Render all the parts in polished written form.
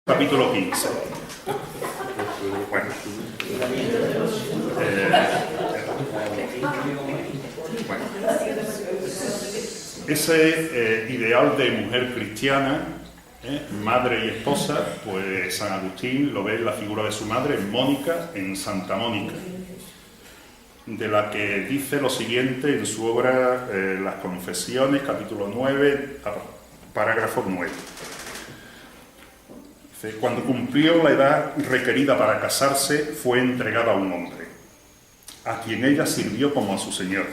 Capítulo 15. Bueno. Ese ideal de mujer cristiana, madre y esposa, pues San Agustín lo ve en la figura de su madre, Mónica, en Santa Mónica, de la que dice lo siguiente en su obra Las Confesiones, capítulo 9, parágrafo 9. Cuando cumplió la edad requerida para casarse, fue entregada a un hombre, a quien ella sirvió como a su señor.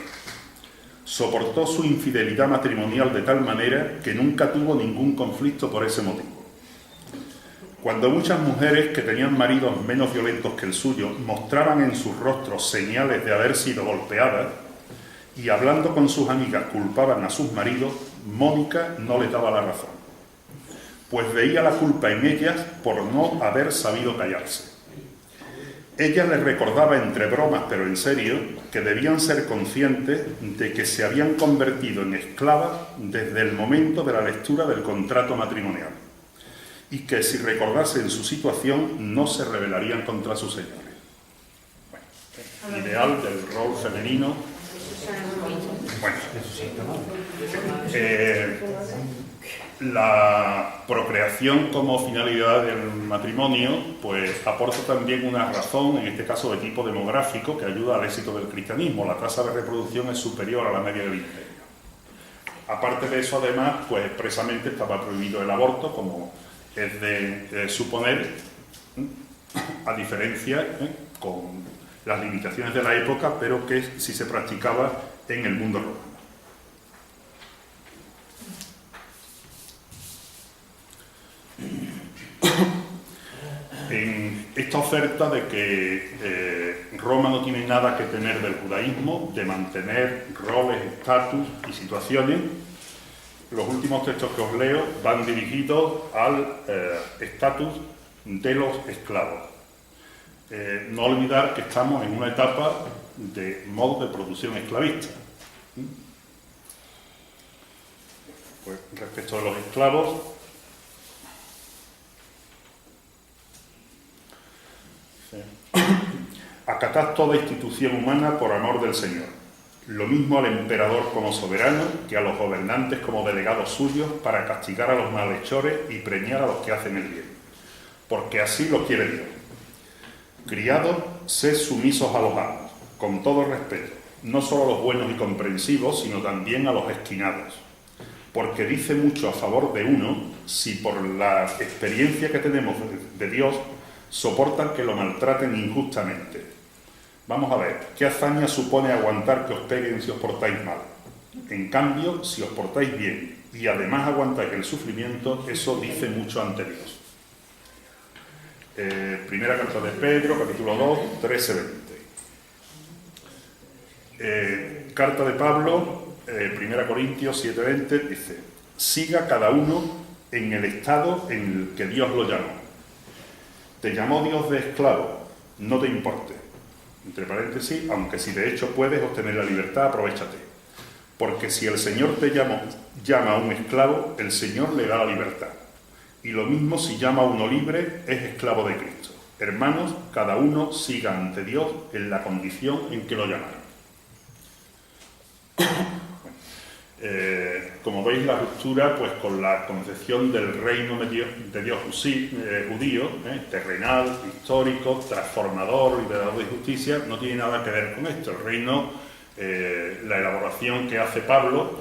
Soportó su infidelidad matrimonial de tal manera que nunca tuvo ningún conflicto por ese motivo. Cuando muchas mujeres que tenían maridos menos violentos que el suyo mostraban en sus rostros señales de haber sido golpeadas y hablando con sus amigas culpaban a sus maridos, Mónica no les daba la razón, pues veía la culpa en ellas por no haber sabido callarse. Ella les recordaba entre bromas, pero en serio, que debían ser conscientes de que se habían convertido en esclavas desde el momento de la lectura del contrato matrimonial y que si recordasen su situación no se rebelarían contra sus señores. Bueno, ideal del rol femenino. Bueno, la procreación como finalidad del matrimonio pues aporta también una razón, en este caso de tipo demográfico, que ayuda al éxito del cristianismo. La tasa de reproducción es superior a la media del imperio. Aparte de eso, además, pues expresamente estaba prohibido el aborto, como es de suponer, a diferencia con las limitaciones de la época, pero que sí se practicaba en el mundo romano. En esta oferta de que Roma no tiene nada que temer del judaísmo, de mantener roles, estatus y situaciones, los últimos textos que os leo van dirigidos al estatus de los esclavos. No olvidar que estamos en una etapa de modo de producción esclavista. Pues respecto de los esclavos, acatad toda institución humana por amor del Señor, lo mismo al emperador como soberano que a los gobernantes como delegados suyos para castigar a los malhechores y premiar a los que hacen el bien, porque así lo quiere Dios. Criados, sed sumisos a los amos, con todo respeto, no solo a los buenos y comprensivos, sino también a los esquinados, porque dice mucho a favor de uno si por la experiencia que tenemos de Dios soportan que lo maltraten injustamente. Vamos a ver, ¿qué hazaña supone aguantar que os peguen si os portáis mal? En cambio, si os portáis bien y además aguantáis el sufrimiento, eso dice mucho ante Dios. Primera carta de Pedro, capítulo 2, 13-20. Carta de Pablo, 1 Corintios 7-20, dice: siga cada uno en el estado en el que Dios lo llamó. Te llamó Dios de esclavo, no te importe. Entre paréntesis, aunque si de hecho puedes obtener la libertad, aprovéchate. Porque si el Señor te llama a un esclavo, el Señor le da la libertad. Y lo mismo si llama a uno libre, es esclavo de Cristo. Hermanos, cada uno siga ante Dios en la condición en que lo llamaron. Como veis, la ruptura pues con la concepción del reino de Dios judío, terrenal, histórico, transformador, liberador de justicia, no tiene nada que ver con esto. El reino, la elaboración que hace Pablo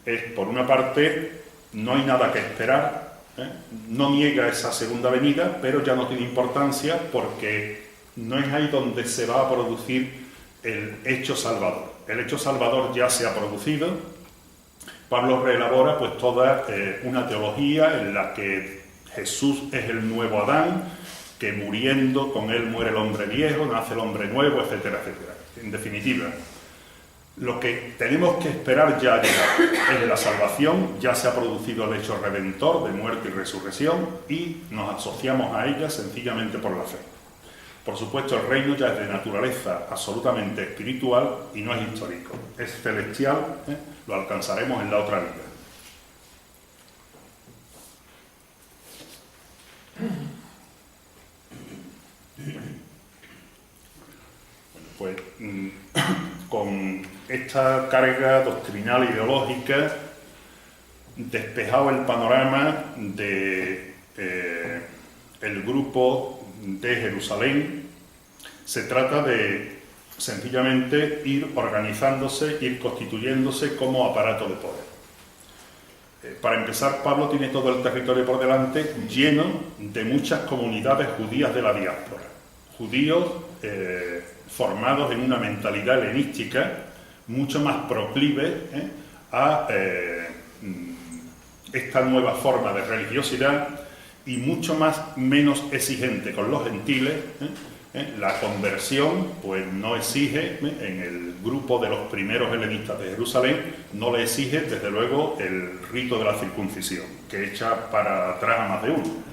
es, por una parte, no hay nada que esperar, no niega esa segunda venida, pero ya no tiene importancia porque no es ahí donde se va a producir el hecho salvador. El hecho salvador ya se ha producido. Pablo reelabora pues toda una teología en la que Jesús es el nuevo Adán, que muriendo con él muere el hombre viejo, nace el hombre nuevo, etcétera, etcétera. En definitiva, lo que tenemos que esperar ya es la salvación, ya se ha producido el hecho redentor de muerte y resurrección y nos asociamos a ella sencillamente por la fe. Por supuesto, el reino ya es de naturaleza absolutamente espiritual y no es histórico, es celestial, lo alcanzaremos en la otra vida. pues con esta carga doctrinal e ideológica, despejado el panorama de el grupo de Jerusalén, se trata de sencillamente ir organizándose, ir constituyéndose como aparato de poder. Para empezar, Pablo tiene todo el territorio por delante lleno de muchas comunidades judías de la diáspora, judíos formados en una mentalidad helenística mucho más proclive a esta nueva forma de religiosidad y mucho menos exigente con los gentiles. La conversión pues no exige, en el grupo de los primeros helenistas de Jerusalén, no le exige desde luego el rito de la circuncisión, que echa para atrás a más de uno.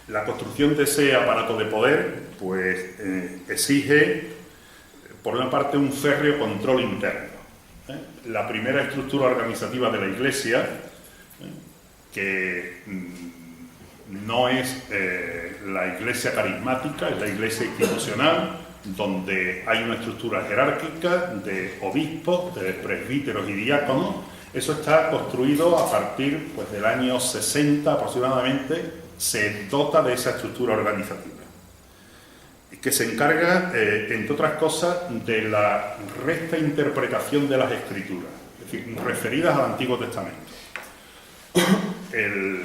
La construcción de ese aparato de poder pues exige, por una parte, un férreo control interno. La primera estructura organizativa de la Iglesia, que no es la Iglesia carismática, es la Iglesia institucional, donde hay una estructura jerárquica de obispos, de presbíteros y diáconos. Eso está construido a partir pues, del año 60 aproximadamente, se dota de esa estructura organizativa, que se encarga, entre otras cosas, de la recta interpretación de las Escrituras, es decir, referidas al Antiguo Testamento. El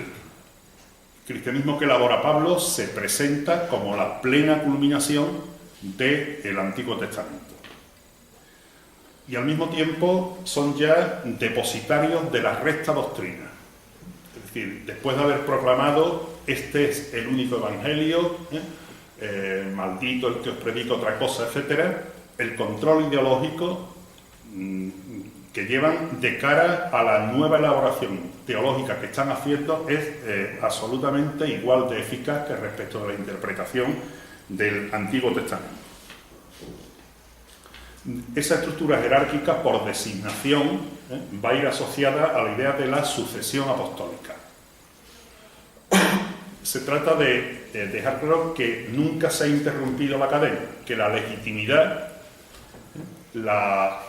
cristianismo que elabora Pablo se presenta como la plena culminación del Antiguo Testamento. Y al mismo tiempo son ya depositarios de la recta doctrina. Es decir, después de haber proclamado este es el único evangelio, maldito el que os predica otra cosa, etc., el control ideológico que llevan de cara a la nueva elaboración teológica que están haciendo es absolutamente igual de eficaz que respecto de la interpretación del Antiguo Testamento. Esa estructura jerárquica, por designación, va a ir asociada a la idea de la sucesión apostólica. Se trata de dejar claro que nunca se ha interrumpido la cadena, que la legitimidad, la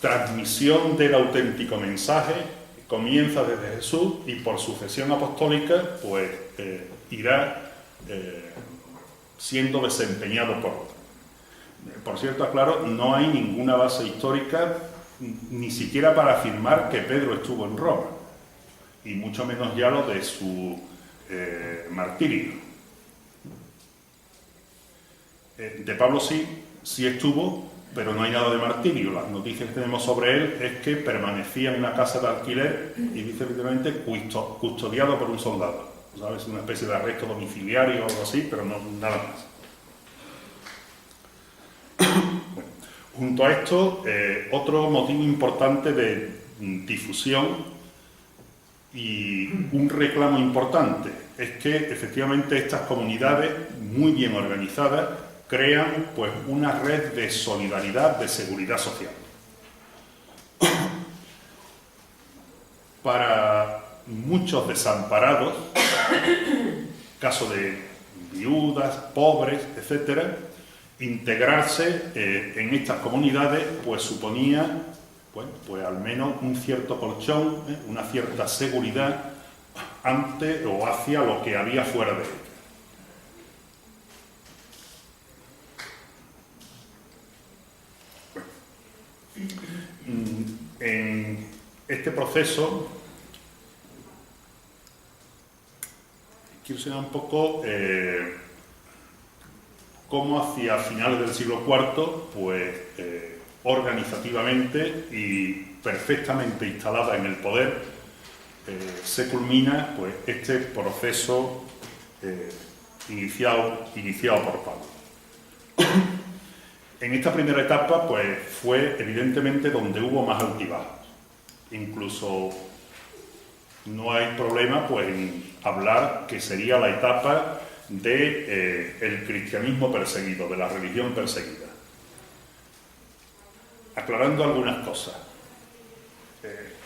transmisión del auténtico mensaje comienza desde Jesús y por sucesión apostólica pues irá siendo desempeñado por otros. Por cierto, aclaro, no hay ninguna base histórica ni siquiera para afirmar que Pedro estuvo en Roma, y mucho menos ya lo de su martirio. De Pablo sí estuvo, pero no hay nada de martirio. Las noticias que tenemos sobre él es que permanecía en una casa de alquiler y dice literalmente custodiado por un soldado, ¿sabes? Una especie de arresto domiciliario o algo así, pero no nada más. Bueno, junto a esto, otro motivo importante de difusión y un reclamo importante es que efectivamente estas comunidades muy bien organizadas crean pues una red de solidaridad, de seguridad social. Para muchos desamparados, caso de viudas, pobres, etcétera, integrarse en estas comunidades pues suponía pues al menos un cierto colchón, una cierta seguridad ante o hacia lo que había fuera de ella. En este proceso quiero enseñar un poco cómo hacia finales del siglo IV, pues organizativamente y perfectamente instalada en el poder, se culmina pues este proceso iniciado por Pablo. En esta primera etapa pues fue evidentemente donde hubo más altibajos. Incluso no hay problema pues en hablar que sería la etapa de el cristianismo perseguido, de la religión perseguida. Aclarando algunas cosas.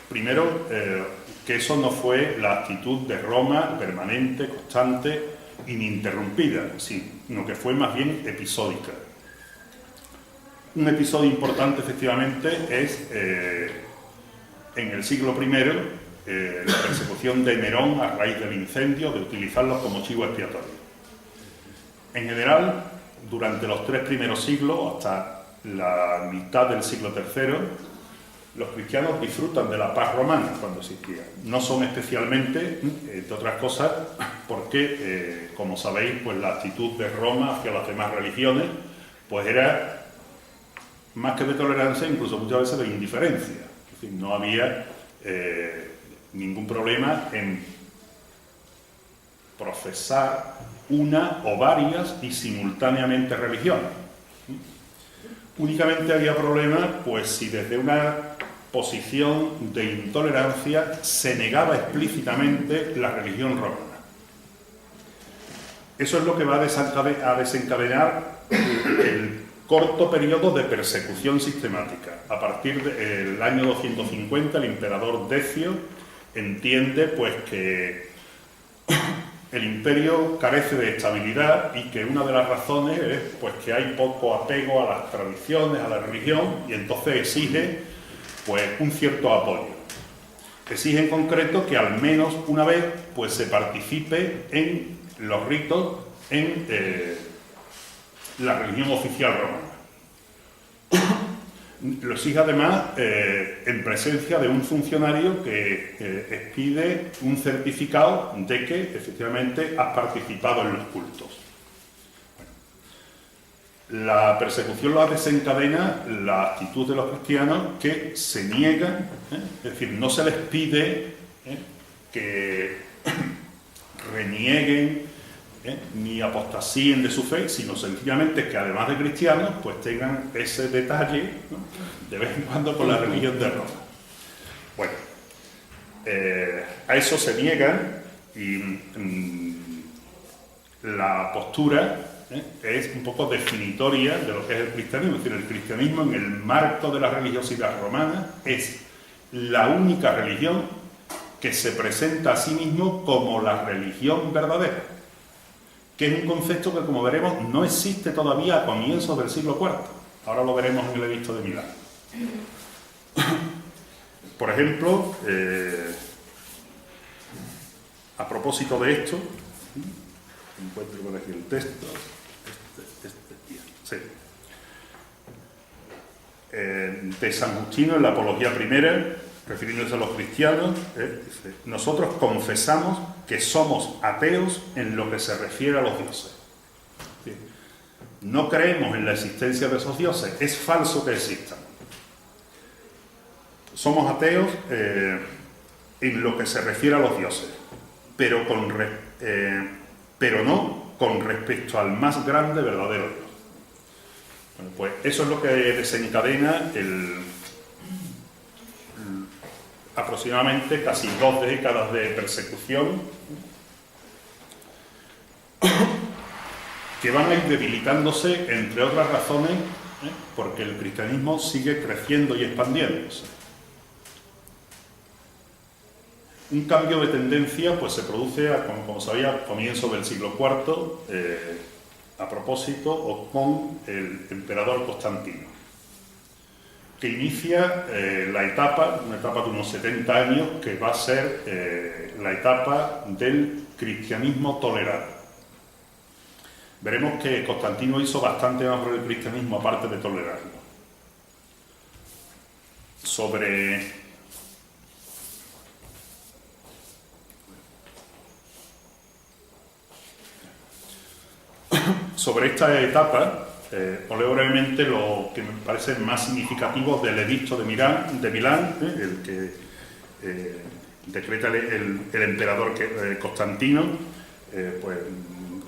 Primero, que eso no fue la actitud de Roma permanente, constante, ininterrumpida, sino que fue más bien episódica. Un episodio importante, efectivamente, es en el siglo I, la persecución de Nerón a raíz del incendio, de utilizarlos como chivo expiatorio. En general, durante los 3 primeros siglos, hasta la mitad del siglo III, los cristianos disfrutan de la paz romana cuando existía. No son especialmente, entre otras cosas, porque, como sabéis, pues la actitud de Roma hacia las demás religiones pues era más que de tolerancia, incluso muchas veces de indiferencia. Es decir, no había ningún problema en profesar una o varias y simultáneamente religiones. Únicamente había problema pues si desde una posición de intolerancia se negaba explícitamente la religión romana. Eso es lo que va a desencadenar el corto periodo de persecución sistemática. A partir del año 250, el emperador Decio entiende pues que el imperio carece de estabilidad y que una de las razones es pues que hay poco apego a las tradiciones, a la religión, y entonces exige pues un cierto apoyo. Exige en concreto que al menos una vez pues se participe en los ritos en la religión oficial romana. Lo exige además en presencia de un funcionario que expide un certificado de que efectivamente has participado en los cultos. La persecución la desencadena la actitud de los cristianos que se niegan, es decir, no se les pide que renieguen ni apostasíen de su fe, sino sencillamente que además de cristianos pues tengan ese detalle, ¿no?, de vez en cuando con la religión de Roma. Bueno, a eso se niegan y la postura es un poco definitoria de lo que es el cristianismo. Es decir, el cristianismo en el marco de la religiosidad romana es la única religión que se presenta a sí mismo como la religión verdadera, que es un concepto que, como veremos, no existe todavía a comienzos del siglo IV. Ahora lo veremos en el Edicto de Milán. Por ejemplo, a propósito de esto, encuentro por aquí el texto. Sí. De San Justino, en la Apología Primera, refiriéndose a los cristianos, dice: nosotros confesamos que somos ateos en lo que se refiere a los dioses. ¿Sí? No creemos en la existencia de esos dioses, es falso que existan. Somos ateos en lo que se refiere a los dioses, pero no con respecto al más grande verdadero Dios. Bueno, pues eso es lo que desencadena aproximadamente casi 2 décadas de persecución que van a ir debilitándose, entre otras razones, porque el cristianismo sigue creciendo y expandiéndose. Un cambio de tendencia pues se produce, como sabía, a comienzos del siglo IV, a propósito o con el emperador Constantino, que inicia una etapa de unos 70 años que va a ser la etapa del cristianismo tolerado. Veremos que Constantino hizo bastante más por el cristianismo aparte de tolerarlo. Sobre esta etapa, os leo brevemente lo que me parece más significativo del Edicto de Milán, el que decreta el emperador Constantino, pues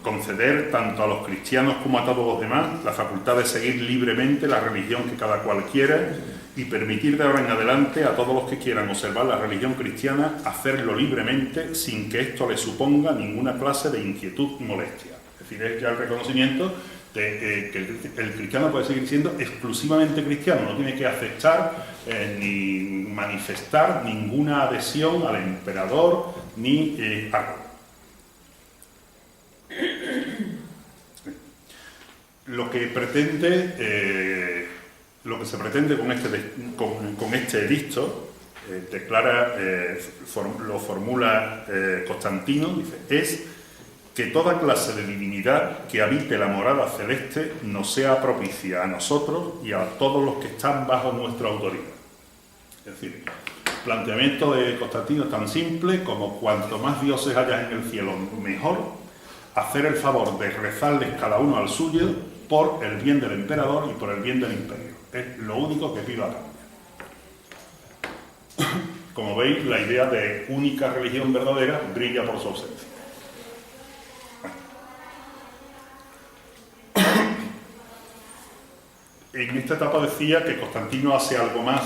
conceder tanto a los cristianos como a todos los demás la facultad de seguir libremente la religión que cada cual quiera y permitir de ahora en adelante a todos los que quieran observar la religión cristiana hacerlo libremente sin que esto les suponga ninguna clase de inquietud y molestia. Es decir, es ya el reconocimiento de que el cristiano puede seguir siendo exclusivamente cristiano, no tiene que aceptar ni manifestar ninguna adhesión al emperador ni algo. lo que se pretende con este edicto, lo formula Constantino, dice, es que toda clase de divinidad que habite la morada celeste nos sea propicia a nosotros y a todos los que están bajo nuestra autoridad. Es decir, el planteamiento de Constantino es tan simple como cuanto más dioses haya en el cielo, mejor, hacer el favor de rezarles cada uno al suyo por el bien del emperador y por el bien del imperio. Es lo único que pido a cambio. Como veis, la idea de única religión verdadera brilla por su ausencia. En esta etapa decía que Constantino hace algo más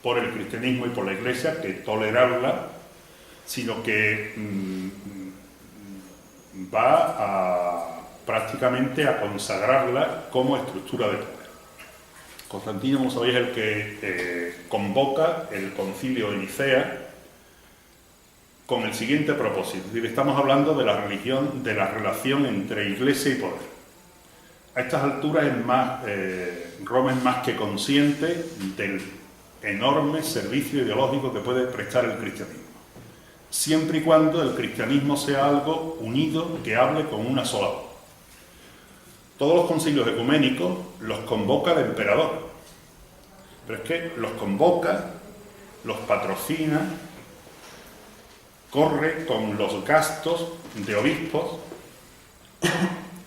por el cristianismo y por la Iglesia que tolerarla, sino que va prácticamente a consagrarla como estructura de poder. Constantino, como sabéis, es el que convoca el concilio de Nicea con el siguiente propósito. Es decir, estamos hablando de la religión, de la relación entre Iglesia y poder. A estas alturas Roma es más que consciente del enorme servicio ideológico que puede prestar el cristianismo, siempre y cuando el cristianismo sea algo unido que hable con una sola voz. Todos los concilios ecuménicos los convoca el emperador, pero es que los convoca, los patrocina, corre con los gastos de obispos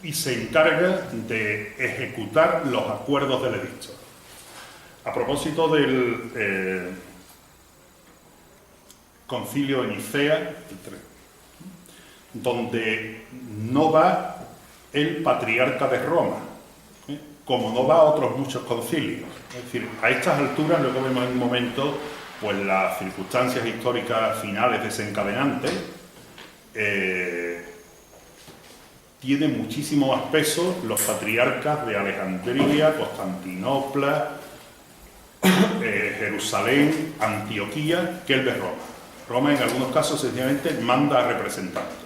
y se encarga de ejecutar los acuerdos del edicto. A propósito del concilio de Nicea, donde no va el patriarca de Roma, como no va a otros muchos concilios. Es decir, a estas alturas, luego vemos en un momento pues las circunstancias históricas finales desencadenantes, tienen muchísimo más peso los patriarcas de Alejandría, Constantinopla, Jerusalén, Antioquía, que el de Roma. Roma en algunos casos sencillamente manda a representantes.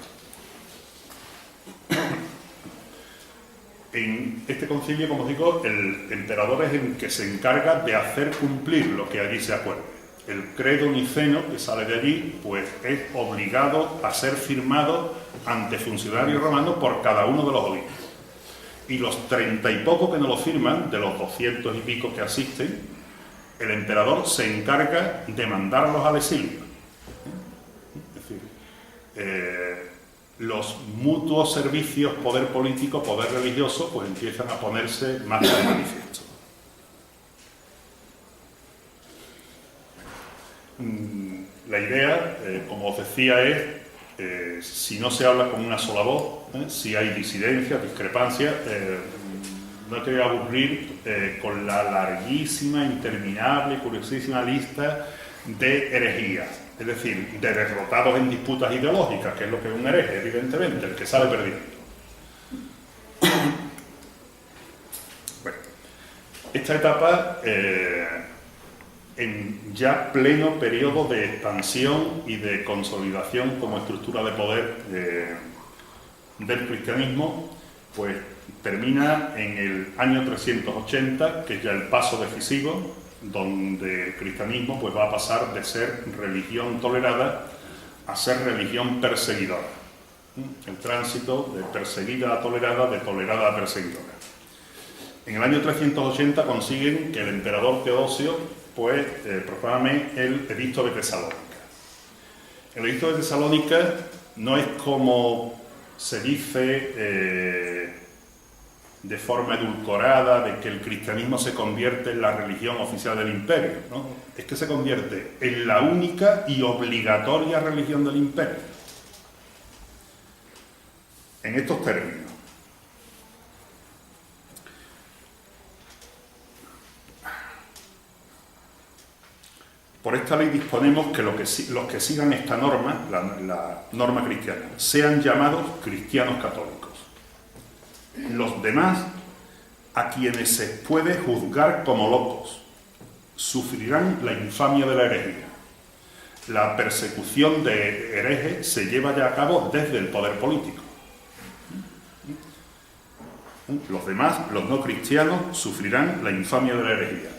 En este concilio, como digo, el emperador es el que se encarga de hacer cumplir lo que allí se acuerde. El credo niceno que sale de allí, pues es obligado a ser firmado ante funcionarios romanos por cada uno de los obispos. Y los 30 y poco que no lo firman, de los 200 y pico que asisten, el emperador se encarga de mandarlos al exilio. Es decir, los mutuos servicios, poder político, poder religioso, pues empiezan a ponerse más de manifiesto. La idea, como os decía, es, si no se habla con una sola voz, si hay disidencias, discrepancias, no hay que aburrir con la larguísima, interminable, curiosísima lista de herejías, es decir, de derrotados en disputas ideológicas, que es lo que es un hereje, evidentemente, el que sale perdiendo. Bueno, esta etapa, en ya pleno periodo de expansión y de consolidación como estructura de poder del cristianismo, pues termina en el año 380, que es ya el paso decisivo, donde el cristianismo pues va a pasar de ser religión tolerada a ser religión perseguidora. El tránsito de perseguida a tolerada, de tolerada a perseguidora. En el año 380 consiguen que el emperador Teodosio pues proclame el edicto de Tesalónica. El edicto de Tesalónica no es como se dice de forma edulcorada de que el cristianismo se convierte en la religión oficial del imperio, ¿no? Es que se convierte en la única y obligatoria religión del imperio. En estos términos. Por esta ley disponemos que los que sigan esta norma, la norma cristiana, sean llamados cristianos católicos. Los demás, a quienes se puede juzgar como locos, sufrirán la infamia de la herejía. La persecución de herejes se lleva ya a cabo desde el poder político. Los demás, los no cristianos, sufrirán la infamia de la herejía.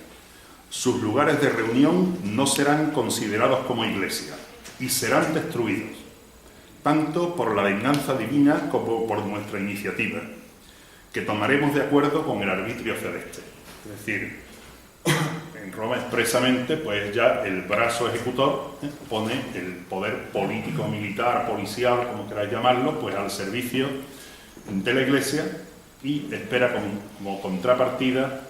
Sus lugares de reunión no serán considerados como iglesia y serán destruidos, tanto por la venganza divina como por nuestra iniciativa, que tomaremos de acuerdo con el arbitrio celeste. Es decir, en Roma expresamente, pues ya el brazo ejecutor pone el poder político, militar, policial, como queráis llamarlo, pues al servicio de la Iglesia y espera como contrapartida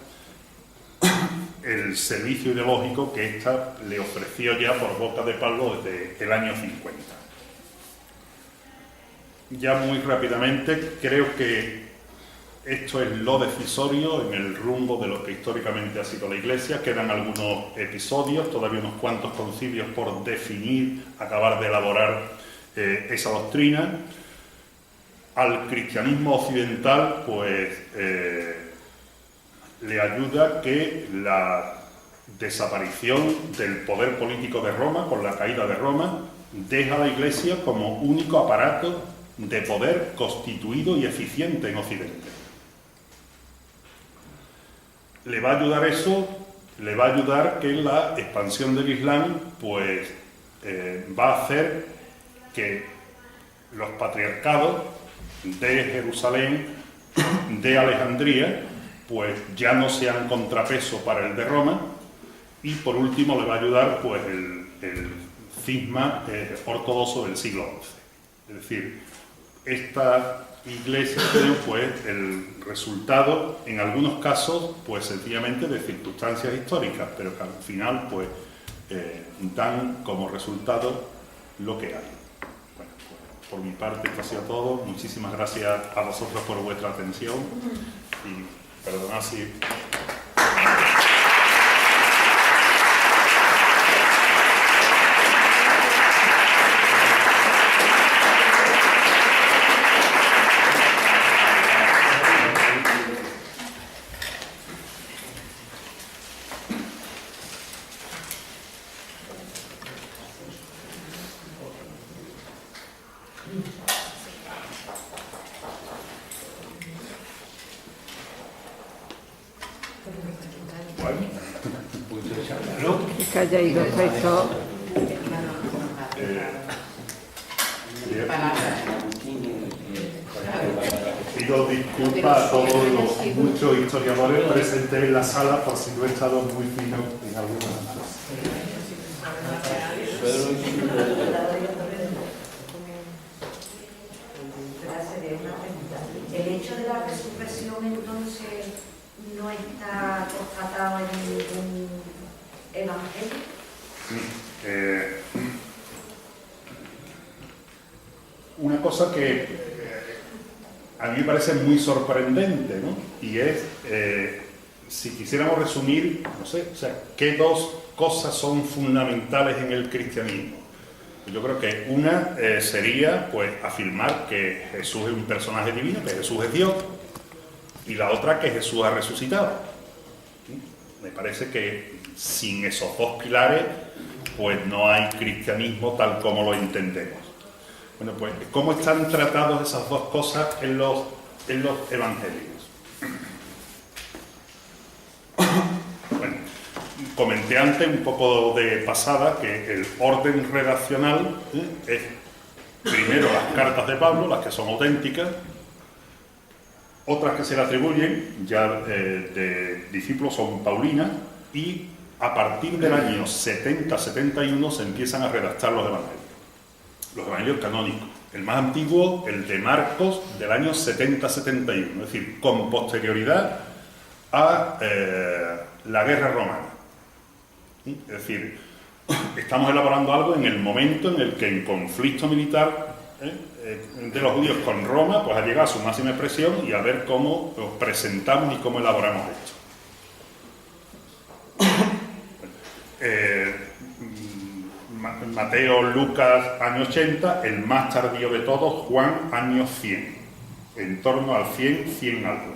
el servicio ideológico que ésta le ofreció ya por boca de Pablo desde el año 50. Ya muy rápidamente, creo que esto es lo decisorio en el rumbo de lo que históricamente ha sido la Iglesia. Quedan algunos episodios, todavía unos cuantos concilios por definir, acabar de elaborar esa doctrina. Al cristianismo occidental, pues, le ayuda que la desaparición del poder político de Roma, con la caída de Roma, deja a la Iglesia como único aparato de poder constituido y eficiente en Occidente. Le va a ayudar eso, le va a ayudar que la expansión del Islam, pues, va a hacer que los patriarcados de Jerusalén, de Alejandría, pues ya no sean contrapeso para el de Roma, y por último le va a ayudar pues el cisma ortodoxo del siglo XI. Es decir, esta Iglesia tiene pues el resultado, en algunos casos, pues sencillamente de circunstancias históricas, pero que al final pues dan como resultado lo que hay. Bueno, pues, por mi parte esto ha sido todo. Muchísimas gracias a vosotros por vuestra atención y perdonad si... Que haya ido esto. Pido disculpas a todos los muchos historiadores presentes en la sala por si no he estado muy fino en algunas cosas. El hecho de la resurrección entonces no está constatado en ningún evangelio. Una cosa que a mí me parece muy sorprendente, ¿no? Y es, si quisiéramos resumir, no sé, o sea, ¿qué dos cosas son fundamentales en el cristianismo? Yo creo que una sería, pues, afirmar que Jesús es un personaje divino, que Jesús es Dios, y la otra que Jesús ha resucitado. Me parece que sin esos dos pilares, pues no hay cristianismo tal como lo entendemos. Bueno, pues, ¿cómo están tratadas esas dos cosas en los evangelios? Bueno, comenté antes, un poco de pasada, que el orden redaccional es primero las cartas de Pablo, las que son auténticas, otras que se le atribuyen, ya de discípulos, son paulinas, y a partir del año 70-71 se empiezan a redactar los evangelios canónicos. El más antiguo, el de Marcos, del año 70-71, es decir, con posterioridad a la guerra romana. Es decir, estamos elaborando algo en el momento en el que el conflicto militar de los judíos con Roma pues ha llegado a su máxima expresión, y a ver cómo lo presentamos y cómo elaboramos esto. Mateo, Lucas, año 80, el más tardío de todos, Juan, año 100, en torno al 100 algo.